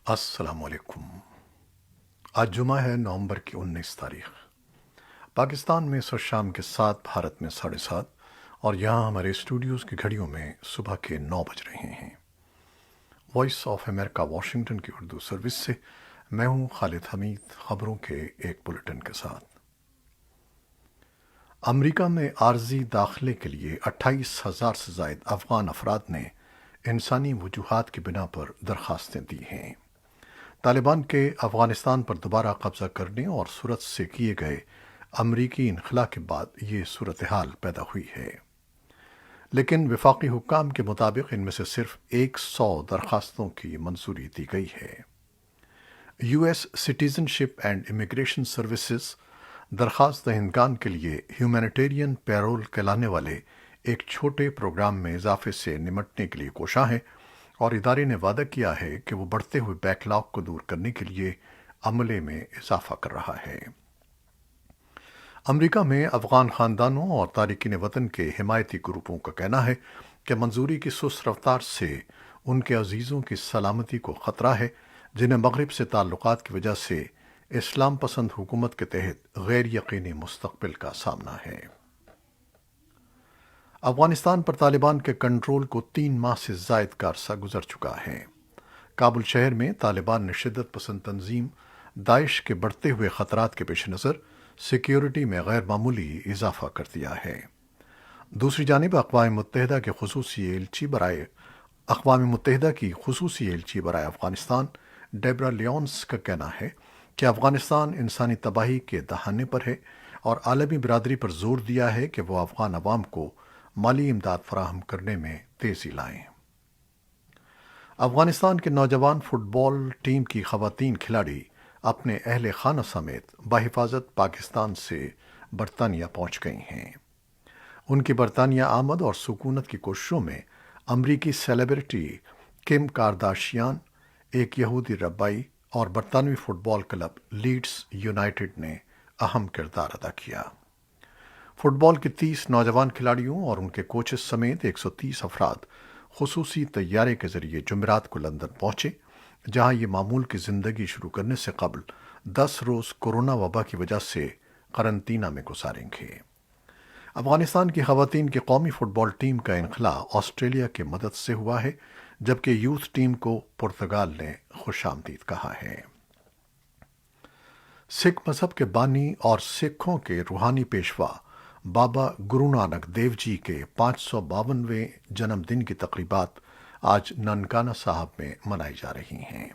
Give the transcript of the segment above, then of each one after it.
السلام علیکم۔ آج جمعہ ہے، نومبر کی 19 تاریخ۔ پاکستان میں اس وقت شام کے 7، بھارت میں 7:30، اور یہاں ہمارے اسٹوڈیوز کی گھڑیوں میں صبح کے 9 بج رہے ہیں۔ وائس آف امریکہ واشنگٹن کی اردو سروس سے میں ہوں خالد حمید، خبروں کے ایک بلٹن کے ساتھ۔ امریکہ میں عارضی داخلے کے لیے 28,000 سے زائد افغان افراد نے انسانی وجوہات کی بنا پر درخواستیں دی ہیں۔ طالبان کے افغانستان پر دوبارہ قبضہ کرنے اور صورت سے کیے گئے امریکی انخلا کے بعد یہ صورتحال پیدا ہوئی ہے، لیکن وفاقی حکام کے مطابق ان میں سے صرف 100 درخواستوں کی منظوری دی گئی ہے۔ U S citizen ship and immigration services درخواست دہندگان کے لیے ہیومینیٹیرین پیرول کہلانے والے ایک چھوٹے پروگرام میں اضافے سے نمٹنے کے لیے کوشاں ہے، اور ادارے نے وعدہ کیا ہے کہ وہ بڑھتے ہوئے بیک لاگ کو دور کرنے کے لیے عملے میں اضافہ کر رہا ہے۔ امریکہ میں افغان خاندانوں اور تارکین وطن کے حمایتی گروپوں کا کہنا ہے کہ منظوری کی سست رفتار سے ان کے عزیزوں کی سلامتی کو خطرہ ہے، جنہیں مغرب سے تعلقات کی وجہ سے اسلام پسند حکومت کے تحت غیر یقینی مستقبل کا سامنا ہے۔ افغانستان پر طالبان کے کنٹرول کو 3 ماہ سے زائد کا عرصہ گزر چکا ہے۔ کابل شہر میں طالبان نے شدت پسند تنظیم داعش کے بڑھتے ہوئے خطرات کے پیش نظر سیکیورٹی میں غیر معمولی اضافہ کر دیا ہے۔ دوسری جانب اقوام متحدہ کی خصوصی ایلچی برائے افغانستان ڈیبرا لیونس کا کہنا ہے کہ افغانستان انسانی تباہی کے دہانے پر ہے، اور عالمی برادری پر زور دیا ہے کہ وہ افغان عوام کو مالی امداد فراہم کرنے میں تیزی لائیں۔ افغانستان کے نوجوان فٹ بال ٹیم کی خواتین کھلاڑی اپنے اہل خانہ سمیت بحفاظت پاکستان سے برطانیہ پہنچ گئی ہیں۔ ان کی برطانیہ آمد اور سکونت کی کوششوں میں امریکی سیلیبریٹی کم کارداشیان، ایک یہودی ربائی اور برطانوی فٹ بال کلب لیڈز یونائیٹڈ نے اہم کردار ادا کیا۔ فٹ بال کے 30 نوجوان کھلاڑیوں اور ان کے کوچز سمیت 130 افراد خصوصی طیارے کے ذریعے جمعرات کو لندن پہنچے، جہاں یہ معمول کی زندگی شروع کرنے سے قبل 10 روز کورونا وبا کی وجہ سے قرنطینہ میں گزاریں گے۔ افغانستان کی خواتین کی قومی فٹ بال ٹیم کا انخلا آسٹریلیا کی مدد سے ہوا ہے، جبکہ یوتھ ٹیم کو پرتگال نے خوش آمدید کہا ہے۔ سکھ مذہب کے بانی اور سکھوں کے روحانی پیشوا بابا گرو نانک دیو جی کے 552ویں جنم دن کی تقریبات آج ننکانہ صاحب میں منائی جا رہی ہیں۔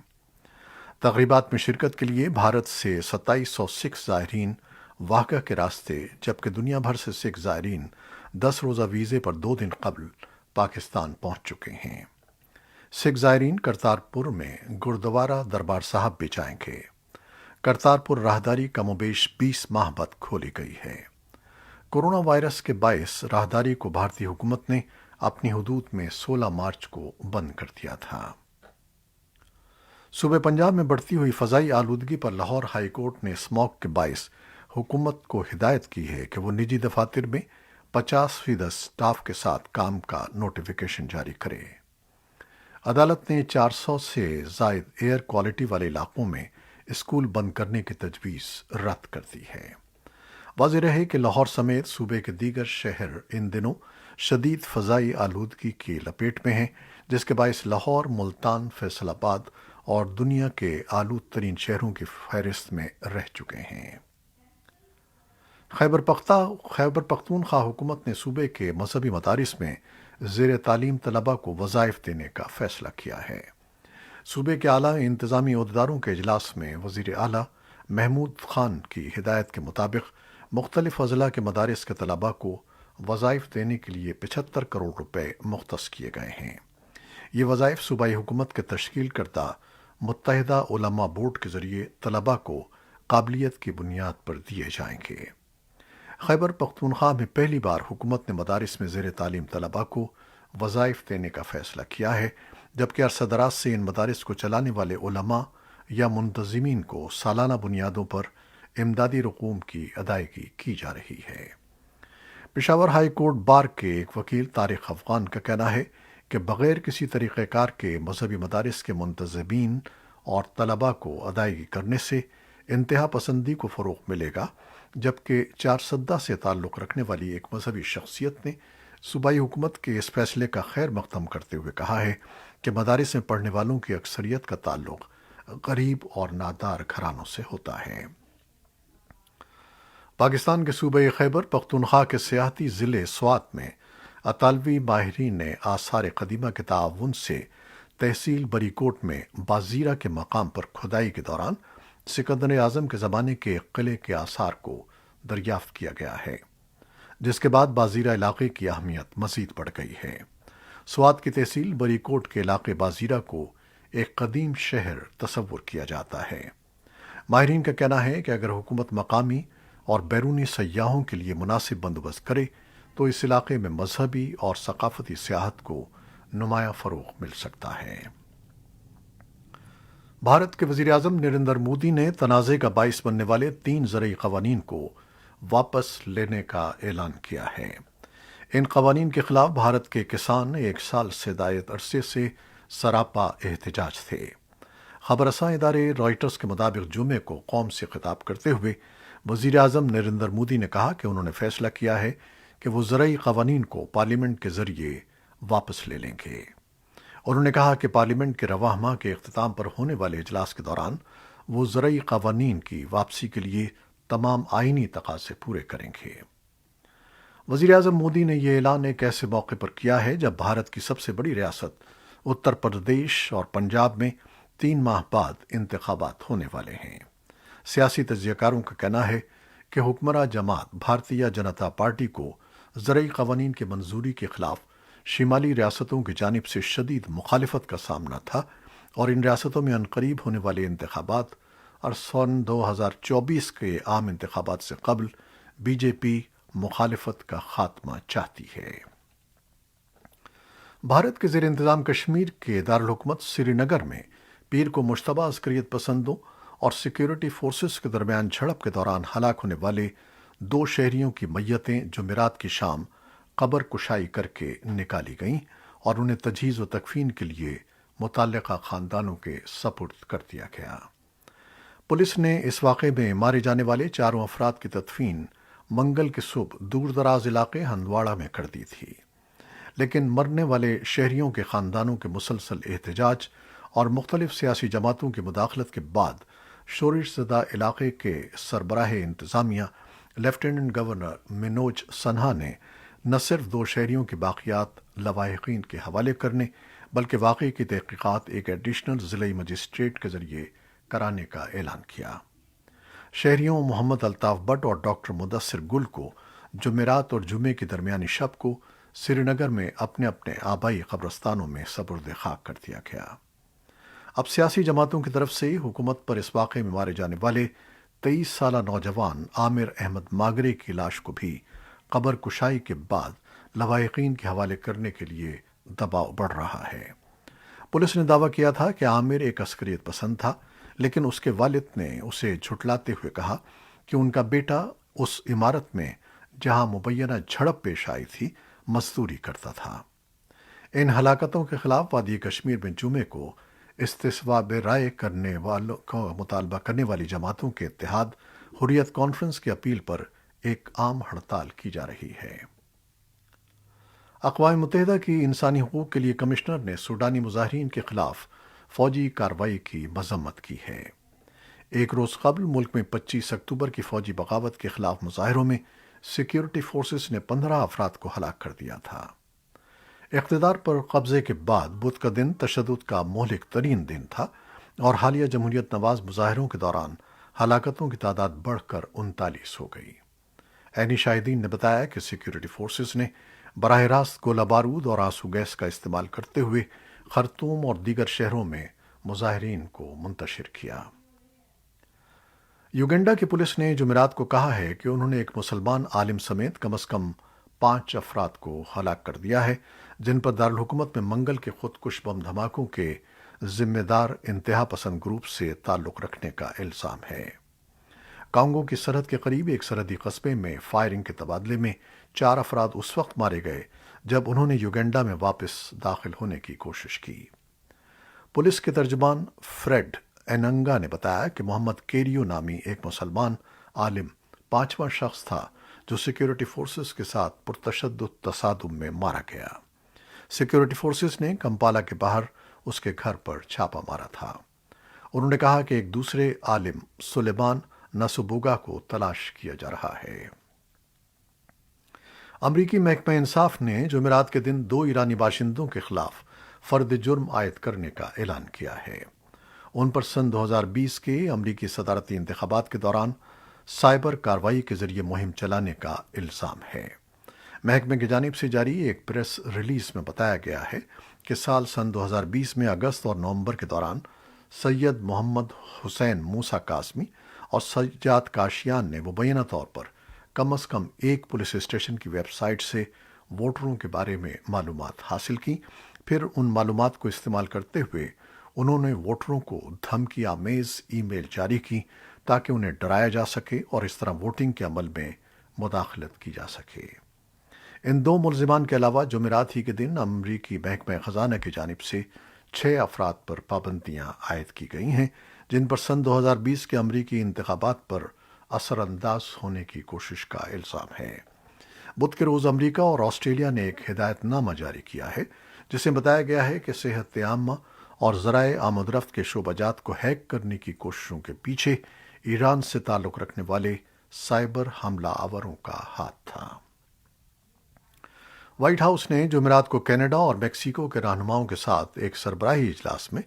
تقریبات میں شرکت کے لیے بھارت سے 2700 سکھ زائرین واہگہ کے راستے، جبکہ دنیا بھر سے سکھ زائرین 10 روزہ ویزے پر 2 دن قبل پاکستان پہنچ چکے ہیں۔ سکھ زائرین کرتارپور میں گردوارہ دربار صاحب بھی جائیں گے۔ کرتارپور راہداری کم و بیش 20 ماہ بعد کھولی گئی ہے۔ کورونا وائرس کے باعث راہداری کو بھارتی حکومت نے اپنی حدود میں 16 مارچ کو بند کر دیا تھا۔ صوبہ پنجاب میں بڑھتی ہوئی فضائی آلودگی پر لاہور ہائی کورٹ نے اسموگ کے باعث حکومت کو ہدایت کی ہے کہ وہ نجی دفاتر میں 50% سٹاف کے ساتھ کام کا نوٹیفیکیشن جاری کرے۔ عدالت نے 400 سے زائد ایئر کوالٹی والے علاقوں میں اسکول بند کرنے کی تجویز رد کر دی ہے۔ واضح رہے کہ لاہور سمیت صوبے کے دیگر شہر ان دنوں شدید فضائی آلودگی کی لپیٹ میں ہیں، جس کے باعث لاہور، ملتان، فیصل آباد اور دنیا کے آلود ترین شہروں کی فہرست میں رہ چکے ہیں۔ خیبر پختونخوا حکومت نے صوبے کے مذہبی مدارس میں زیر تعلیم طلباء کو وظائف دینے کا فیصلہ کیا ہے۔ صوبے کے اعلیٰ انتظامی عہدیداروں کے اجلاس میں وزیر اعلیٰ محمود خان کی ہدایت کے مطابق مختلف اضلاع کے مدارس کے طلباء کو وظائف دینے کے لیے 75 کروڑ روپے مختص کیے گئے ہیں۔ یہ وظائف صوبائی حکومت کے تشکیل کردہ متحدہ علماء بورڈ کے ذریعے طلباء کو قابلیت کی بنیاد پر دیے جائیں گے۔ خیبر پختونخوا میں پہلی بار حکومت نے مدارس میں زیر تعلیم طلباء کو وظائف دینے کا فیصلہ کیا ہے، جبکہ عرصہ دراز سے ان مدارس کو چلانے والے علماء یا منتظمین کو سالانہ بنیادوں پر امدادی رقوم کی ادائیگی کی جا رہی ہے۔ پشاور ہائی کورٹ بار کے ایک وکیل طارق افغان کا کہنا ہے کہ بغیر کسی طریقہ کار کے مذہبی مدارس کے منتظمین اور طلباء کو ادائیگی کرنے سے انتہا پسندی کو فروغ ملے گا، جبکہ چارسدہ سے تعلق رکھنے والی ایک مذہبی شخصیت نے صوبائی حکومت کے اس فیصلے کا خیر مقدم کرتے ہوئے کہا ہے کہ مدارس میں پڑھنے والوں کی اکثریت کا تعلق غریب اور نادار گھرانوں سے ہوتا ہے۔ پاکستان کے صوبے خیبر پختونخوا کے سیاحتی ضلع سوات میں اطالوی ماہرین نے آثار قدیمہ کے تعاون سے تحصیل بری کوٹ میں بازیرہ کے مقام پر کھدائی کے دوران سکندر اعظم کے زمانے کے ایک قلعے کے آثار کو دریافت کیا گیا ہے، جس کے بعد بازیرہ علاقے کی اہمیت مزید بڑھ گئی ہے۔ سوات کی تحصیل بری کوٹ کے علاقے بازیرہ کو ایک قدیم شہر تصور کیا جاتا ہے۔ ماہرین کا کہنا ہے کہ اگر حکومت مقامی اور بیرونی سیاحوں کے لیے مناسب بندوبست کرے تو اس علاقے میں مذہبی اور ثقافتی سیاحت کو نمایاں فروغ مل سکتا ہے۔ بھارت کے وزیر اعظم نریندر مودی نے تنازع کا باعث بننے والے 3 زرعی قوانین کو واپس لینے کا اعلان کیا ہے۔ ان قوانین کے خلاف بھارت کے کسان 1 سال سے زائد عرصے سے سراپا احتجاج تھے۔ خبر رساں ادارے رائٹرز کے مطابق جمعے کو قوم سے خطاب کرتے ہوئے وزیر اعظم نریندر مودی نے کہا کہ انہوں نے فیصلہ کیا ہے کہ وہ زرعی قوانین کو پارلیمنٹ کے ذریعے واپس لے لیں گے۔ انہوں نے کہا کہ پارلیمنٹ کے رواں ماہ کے اختتام پر ہونے والے اجلاس کے دوران وہ زرعی قوانین کی واپسی کے لیے تمام آئینی تقاضے پورے کریں گے۔ وزیر اعظم مودی نے یہ اعلان ایک ایسے موقع پر کیا ہے جب بھارت کی سب سے بڑی ریاست اتر پردیش اور پنجاب میں 3 ماہ بعد انتخابات ہونے والے ہیں۔ سیاسی تجزیہ کاروں کا کہنا ہے کہ حکمراں جماعت بھارتیہ جنتا پارٹی کو زرعی قوانین کی منظوری کے خلاف شمالی ریاستوں کی جانب سے شدید مخالفت کا سامنا تھا، اور ان ریاستوں میں عنقریب ہونے والے انتخابات اور سن 2024 کے عام انتخابات سے قبل بی جے پی مخالفت کا خاتمہ چاہتی ہے۔ بھارت کے زیر انتظام کشمیر کے دارالحکومت سری نگر میں پیر کو مشتبہ عسکریت پسندوں اور سیکیورٹی فورسز کے درمیان جھڑپ کے دوران ہلاک ہونے والے 2 شہریوں کی میتیں جمعرات کی شام قبر کشائی کر کے نکالی گئیں اور انہیں تجہیز و تکفین کے لیے متعلقہ خاندانوں کے سپرد کر دیا گیا۔ پولیس نے اس واقعے میں مارے جانے والے 4 افراد کی تدفین منگل کی صبح دور دراز علاقے ہندواڑہ میں کر دی تھی، لیکن مرنے والے شہریوں کے خاندانوں کے مسلسل احتجاج اور مختلف سیاسی جماعتوں کی مداخلت کے بعد شورش زدہ علاقے کے سربراہ انتظامیہ لیفٹیننٹ گورنر منوج سنہا نے نہ صرف 2 شہریوں کی باقیات لواحقین کے حوالے کرنے بلکہ واقعے کی تحقیقات ایک ایڈیشنل ضلعی مجسٹریٹ کے ذریعے کرانے کا اعلان کیا۔ شہریوں محمد الطاف بٹ اور ڈاکٹر مدثر گل کو جمعرات اور جمعے کی درمیانی شب کو سری نگر میں اپنے اپنے آبائی قبرستانوں میں سپرد خاک کر دیا گیا۔ اب سیاسی جماعتوں کی طرف سے حکومت پر اس واقعے میں مارے جانے والے 23 سالہ نوجوان عامر احمد ماگرے کی لاش کو بھی قبر کشائی کے بعد لواحقین کے حوالے کرنے کے لیے دباؤ بڑھ رہا ہے۔ پولیس نے دعویٰ کیا تھا کہ عامر ایک عسکریت پسند تھا، لیکن اس کے والد نے اسے جھٹلاتے ہوئے کہا کہ ان کا بیٹا اس عمارت میں جہاں مبینہ جھڑپ پیش آئی تھی مزدوری کرتا تھا۔ ان ہلاکتوں کے خلاف وادی کشمیر میں جمعے کو استصواب رائے کرنے والوں کو مطالبہ کرنے والی جماعتوں کے اتحاد حریت کانفرنس کی اپیل پر ایک عام ہڑتال کی جا رہی ہے۔ اقوام متحدہ کی انسانی حقوق کے لیے کمشنر نے سوڈانی مظاہرین کے خلاف فوجی کارروائی کی مذمت کی ہے۔ ایک روز قبل ملک میں 25 اکتوبر کی فوجی بغاوت کے خلاف مظاہروں میں سیکیورٹی فورسز نے 15 افراد کو ہلاک کر دیا تھا۔ اقتدار پر قبضے کے بعد بدھ کا دن تشدد کا مہلک ترین دن تھا، اور حالیہ جمہوریت نواز مظاہروں کے دوران ہلاکتوں کی تعداد بڑھ کر 39 ہو گئی۔ عینی شاہدین نے بتایا کہ سیکیورٹی فورسز نے براہ راست گولہ بارود اور آنسو گیس کا استعمال کرتے ہوئے خرطوم اور دیگر شہروں میں مظاہرین کو منتشر کیا۔ یوگنڈا کی پولیس نے جمعرات کو کہا ہے کہ انہوں نے ایک مسلمان عالم سمیت کم از کم 5 افراد کو ہلاک کر دیا ہے، جن پر دارالحکومت میں منگل کے خودکش بم دھماکوں کے ذمہ دار انتہا پسند گروپ سے تعلق رکھنے کا الزام ہے۔ کانگو کی سرحد کے قریب ایک سرحدی قصبے میں فائرنگ کے تبادلے میں 4 افراد اس وقت مارے گئے جب انہوں نے یوگنڈا میں واپس داخل ہونے کی کوشش کی۔ پولیس کے ترجمان فریڈ ایننگا نے بتایا کہ محمد کیریو نامی ایک مسلمان عالم پانچواں شخص تھا جو سیکیورٹی فورسز کے ساتھ پرتشدد تصادم میں مارا گیا۔ سیکیورٹی فورسز نے کمپالا کے باہر اس کے گھر پر چھاپا مارا تھا۔ انہوں نے کہا کہ ایک دوسرے عالم سلیمان نسوبوگا کو تلاش کیا جا رہا ہے۔ امریکی محکمہ انصاف نے جمعرات کے دن 2 ایرانی باشندوں کے خلاف فرد جرم عائد کرنے کا اعلان کیا ہے۔ ان پر سن 2020 کے امریکی صدارتی انتخابات کے دوران سائبر کارروائی کے ذریعے مہم چلانے کا الزام ہے۔ محکمے کی جانب سے جاری ایک پریس ریلیز میں بتایا گیا ہے کہ سن 2020 میں اگست اور نومبر کے دوران سید محمد حسین موسیٰ قاسمی اور سجاد کاشیان نے مبینہ طور پر کم از کم ایک پولیس اسٹیشن کی ویب سائٹ سے ووٹروں کے بارے میں معلومات حاصل کی، پھر ان معلومات کو استعمال کرتے ہوئے انہوں نے ووٹروں کو دھمکی آمیز ای میل جاری کی تاکہ انہیں ڈرایا جا سکے اور اس طرح ووٹنگ کے عمل میں مداخلت کی جا سکے۔ ان 2 ملزمان کے علاوہ جمعرات ہی کے دن امریکی محکمہ خزانہ کی جانب سے 6 افراد پر پابندیاں عائد کی گئی ہیں جن پر سن 2020 کے امریکی انتخابات پر اثر انداز ہونے کی کوشش کا الزام ہے۔ بدھ کے روز امریکہ اور آسٹریلیا نے ایک ہدایت نامہ جاری کیا ہے جس میں بتایا گیا ہے کہ صحت عامہ اور ذرائع آمد و رفت کے شعبہ جات کو ہیک کرنے کی کوششوں کے پیچھے ایران سے تعلق رکھنے والے سائبر حملہ آوروں کا ہاتھ تھا۔ وائٹ ہاؤس نے جمعرات کو کینیڈا اور میکسیکو کے رہنماؤں کے ساتھ ایک سربراہی اجلاس میں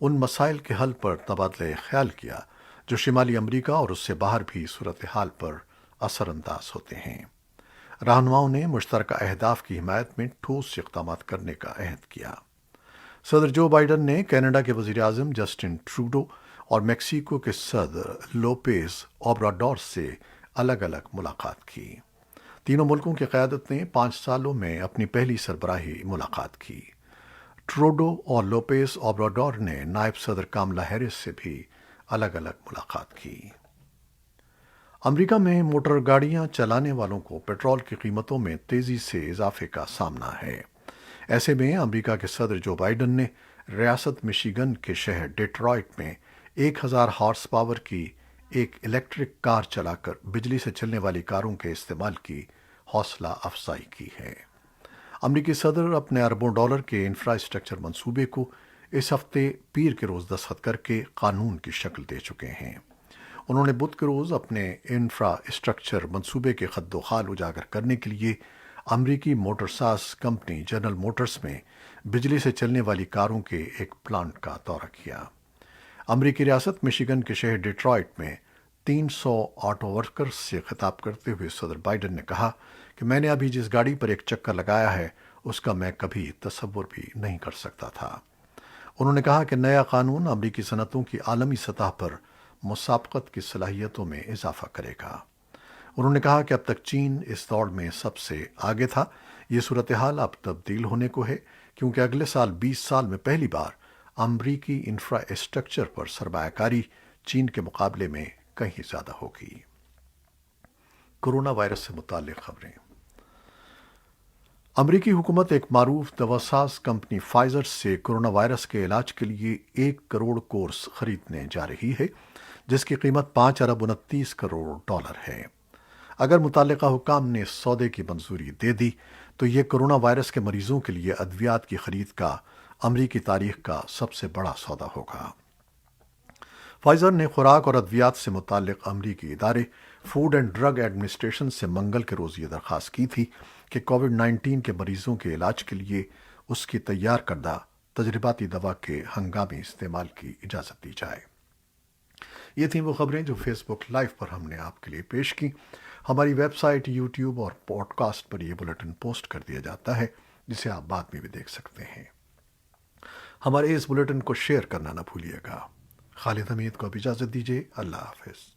ان مسائل کے حل پر تبادلہ خیال کیا جو شمالی امریکہ اور اس سے باہر بھی صورتحال پر اثر انداز ہوتے ہیں۔ رہنماؤں نے مشترکہ اہداف کی حمایت میں ٹھوس اقدامات کرنے کا عہد کیا۔ صدر جو بائیڈن نے کینیڈا کے وزیر اعظم جسٹن ٹروڈو اور میکسیکو کے صدر لوپیز اوبراڈور سے الگ الگ ملاقات کی۔ تینوں ملکوں کی قیادت نے 5 سالوں میں اپنی پہلی سربراہی ملاقات کی۔ ٹروڈو اور لوپیز اوبراڈور نے نائب صدر کاملا ہیرس سے بھی الگ الگ ملاقات کی۔ امریکہ میں موٹر گاڑیاں چلانے والوں کو پیٹرول کی قیمتوں میں تیزی سے اضافے کا سامنا ہے۔ ایسے میں امریکہ کے صدر جو بائیڈن نے ریاست مشیگن کے شہر ڈیٹرائٹ میں 1000 ہارس پاور کی ایک الیکٹرک کار چلا کر بجلی سے چلنے والی کاروں کے استعمال کی حوصلہ افزائی کی ہے۔ امریکی صدر اپنے اربوں ڈالر کے انفراسٹرکچر منصوبے کو اس ہفتے پیر کے روز دستخط کر کے قانون کی شکل دے چکے ہیں۔ انہوں نے بدھ کے روز اپنے انفراسٹرکچر منصوبے کے خد و خال اجاگر کرنے کے لیے امریکی موٹر ساز کمپنی جنرل موٹرز میں بجلی سے چلنے والی کاروں کے ایک پلانٹ کا دورہ کیا۔ امریکی ریاست مشیگن کے شہر ڈیٹرائٹ میں 300 آٹو ورکرز سے خطاب کرتے ہوئے صدر بائیڈن نے کہا کہ میں نے ابھی جس گاڑی پر ایک چکر لگایا ہے اس کا میں کبھی تصور بھی نہیں کر سکتا تھا۔ انہوں نے کہا کہ نیا قانون امریکی صنعتوں کی عالمی سطح پر مسابقت کی صلاحیتوں میں اضافہ کرے گا۔ انہوں نے کہا کہ اب تک چین اس دوڑ میں سب سے آگے تھا۔ یہ صورتحال اب تبدیل ہونے کو ہے کیونکہ اگلے سال 20 سال میں پہلی بار امریکی انفراسٹرکچر پر سرمایہ کاری چین کے مقابلے میں کہیں زیادہ ہوگی۔ کورونا وائرس سے متعلق خبریں۔ امریکی حکومت ایک معروف دواساز کمپنی فائزر سے کورونا وائرس کے علاج کے لیے 1 کروڑ کورس خریدنے جا رہی ہے جس کی قیمت 5 ارب 29 کروڑ ڈالر ہے۔ اگر متعلقہ حکام نے اس سودے کی منظوری دے دی تو یہ کورونا وائرس کے مریضوں کے لیے ادویات کی خرید کا امریکی تاریخ کا سب سے بڑا سودا ہوگا۔ فائزر نے خوراک اور ادویات سے متعلق امریکی ادارے فوڈ اینڈ ڈرگ ایڈمنسٹریشن سے منگل کے روز یہ درخواست کی تھی کہ کووڈ-19 کے مریضوں کے علاج کے لیے اس کی تیار کردہ تجرباتی دوا کے ہنگامی استعمال کی اجازت دی جائے۔ یہ تھیں وہ خبریں جو فیس بک لائیو پر ہم نے آپ کے لیے پیش کی۔ ہماری ویب سائٹ، یوٹیوب اور پوڈ کاسٹ پر یہ بلیٹن پوسٹ کر دیا جاتا ہے جسے آپ بعد میں بھی دیکھ سکتے ہیں۔ ہمارے اس بلیٹن کو شیئر کرنا نہ بھولیے گا۔ خالد حمید کو اب اجازت دیجیے۔ اللہ حافظ۔